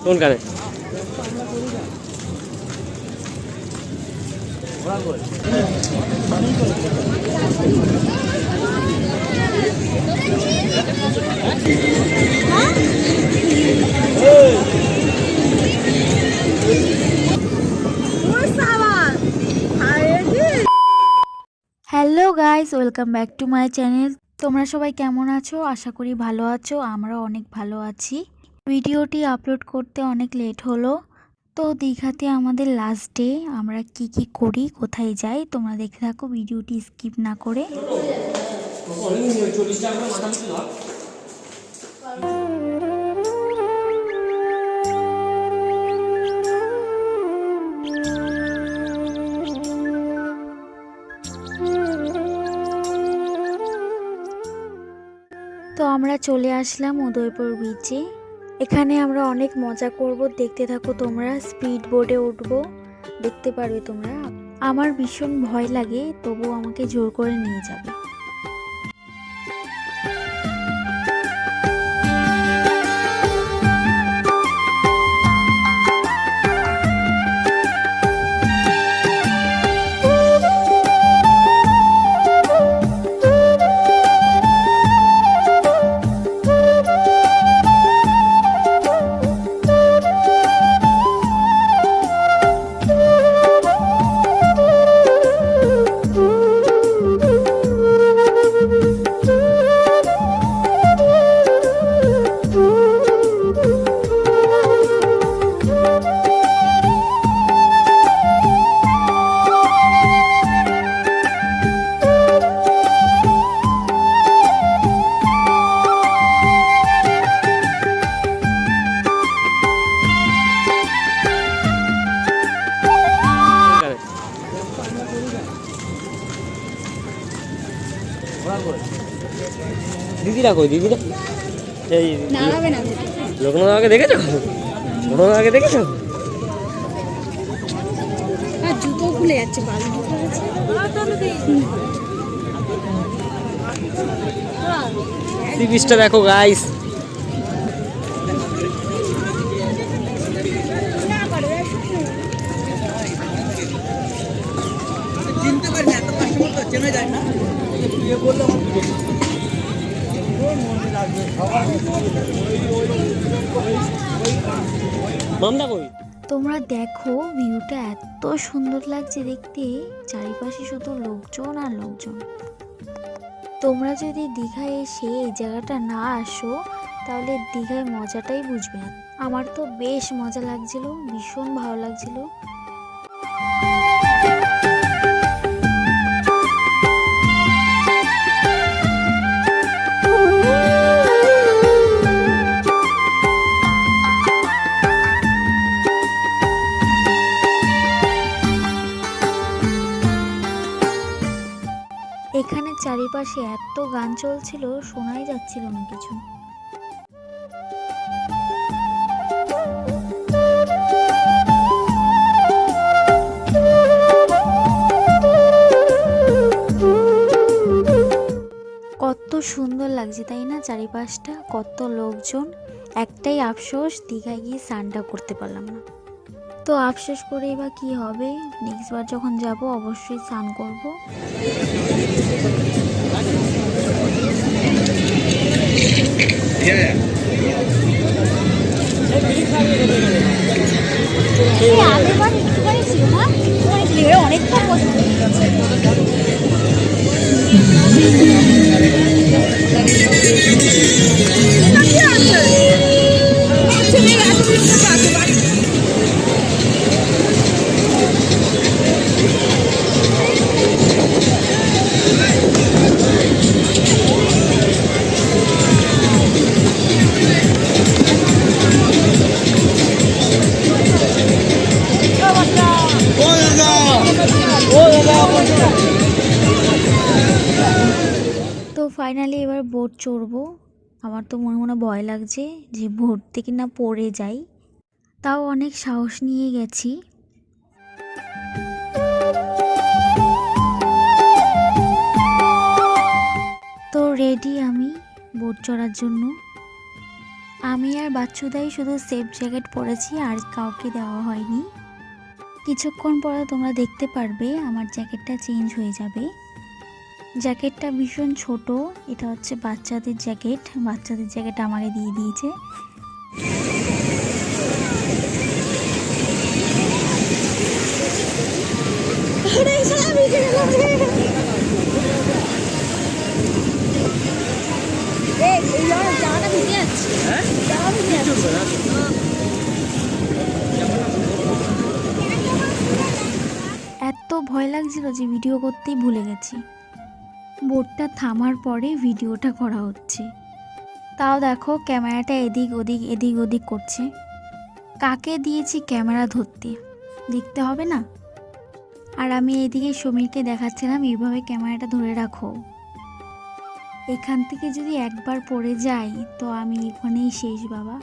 কোনখানে? Hello guys, welcome back to my channel. তোমরা সবাই কেমন আছো? আশা করি ভালো আছো। আমরা অনেক ভালো আছি। ভিডিওটি আপলোড করতে অনেক লেট হলো। তো দীঘাতে আমাদের লাস্ট ডে। আমরা কি কি করি, কোথায় যাই, তোমরা দেখে থাকো, ভিডিওটি স্কিপ না করে। তো আমরা চলে আসলাম উদয়পুর বিচে। এখানে আমরা অনেক মজা করব, দেখতে থাকো তোমরা। স্পিড বোটে উঠবো, দেখতে পারবে তোমরা। আমার ভীষণ ভয় লাগে, তবু আমাকে জোর করে নিয়ে যাবে। দিদিরা কই? দিদিরা এই লোকনাথকে দেখেছো? লোকনাথকে দেখেছো? জুতো খুলে যাচ্ছে, সি বিচটা দেখো গাইস। তোমরা দেখো, ভিউটা এত সুন্দর লাগছে দেখতে। চারিপাশে শুধু লোকজন আর লোকজন। তোমরা যদি দীঘায় এসে এই জায়গাটা না আসো, তাহলে দীঘায় মজাটাই বুঝবে না। আমার তো বেশ মজা লাগছিল, ভীষণ ভালো লাগছিল। এখানে চারিপাশে এত গান চলছিল, শোনাই যাচ্ছিল না কিছু। কত সুন্দর লাগছে তাই না? চারিপাশটা কত লোকজন। একটাই আফসোস, দীঘায় গিয়ে স্নানটা করতে পারলাম না। তো আফসোস করেই বা কি হবে, নেক্সট বার যখন যাব অবশ্যই স্নান করব। অনেকটা তো ফাইনালি এবার বোট চড়বো। আমার তো মনে মনে ভয় লাগছে যে বোট থেকে না পড়ে যাই। তাও অনেক সাহস নিয়ে গেছি। তো রেডি আমি বোট চড়ার জন্য। আমি আর বাচ্চুদাই শুধু সেফ জ্যাকেট পরেছি, আর কাউকে দেওয়া হয়নি। কিছুক্ষণ পরে তোমরা দেখতে পারবে আমার জ্যাকেটটা চেঞ্জ হয়ে যাবে। জ্যাকেটটা ভীষণ ছোট, এটা হচ্ছে বাচ্চাদের জ্যাকেট। বাচ্চাদের জ্যাকেট আমাকে দিয়ে দিয়েছে। এত ভয় লাগছিল যে ভিডিও করতেই ভুলে গেছি। বোটটা থামার পরে ভিডিওটা করা হচ্ছে, তাও দেখো ক্যামেরাটা এদিক ওদিক এদিক ওদিক করছে। কাকে দিয়েছি ক্যামেরা ধরতে, দেখতে হবে না? আর আমি এদিকে সমীরকে দেখাচ্ছিলাম এইভাবে ক্যামেরাটা ধরে রাখো, এখান থেকে যদি একবার পড়ে যাই তো আমি এখানেই শেষ বাবা।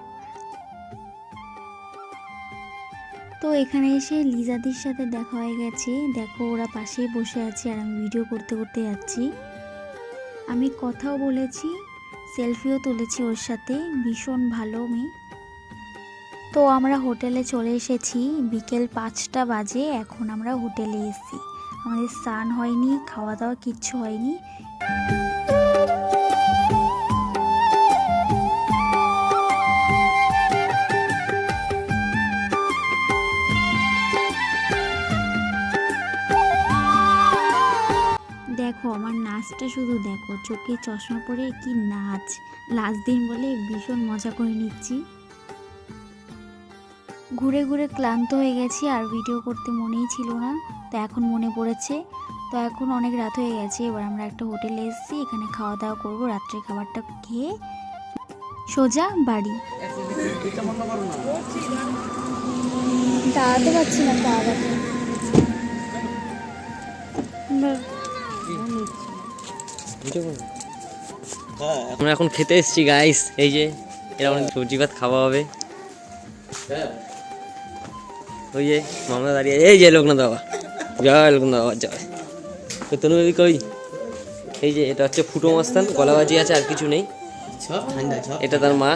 তো এখানে এসে লিজাদির সাথে দেখা হয়ে গেছে। দেখো ওরা পাশেই বসে আছে আর আমি ভিডিও করতে করতে যাচ্ছি। আমি কথাও বলেছি, সেলফিও তুলেছি ওর সাথে, ভীষণ ভালো মেয়ে। তো আমরা হোটেলে চলে এসেছি, বিকেল 5টা বাজে। এখন আমরা হোটেলে এসেছি, আমাদের স্নান হয়নি, খাওয়া দাওয়া কিচ্ছু হয়নি। দেখো আমার নাচটা শুধু দেখো, চোখে চশমা পরে কি নাচ। লাস্ট দিন বলে ভীষণ মজা করে নিচ্ছি। ঘুরে ঘুরে ক্লান্ত হয়ে গেছি আর ভিডিও করতে মনেই ছিল না, তো এখন মনে পড়েছে। তো এখন অনেক রাত হয়ে গেছে, এবার আমরা একটা হোটেলে এসেছি, এখানে খাওয়া দাওয়া করবো। রাত্রে খাবারটা খেয়ে সোজা বাড়ি। দাঁড়াতে পারছি না, দাঁড়াতে আমরা এখন খেতে এসেছি গাইস। এই যে এরকম সবজি ভাত খাওয়া হবে। ওই যে মামলা দাঁড়িয়ে, এই যে লোকনাথ বাবা, জয় লোকনাথ বাবা জয়। তো তনু বেবি কই? এই যে এটা হচ্ছে ফুটো মস্তান, কলাবাজি আছে, আর কিছু নেই। এটা তার মা।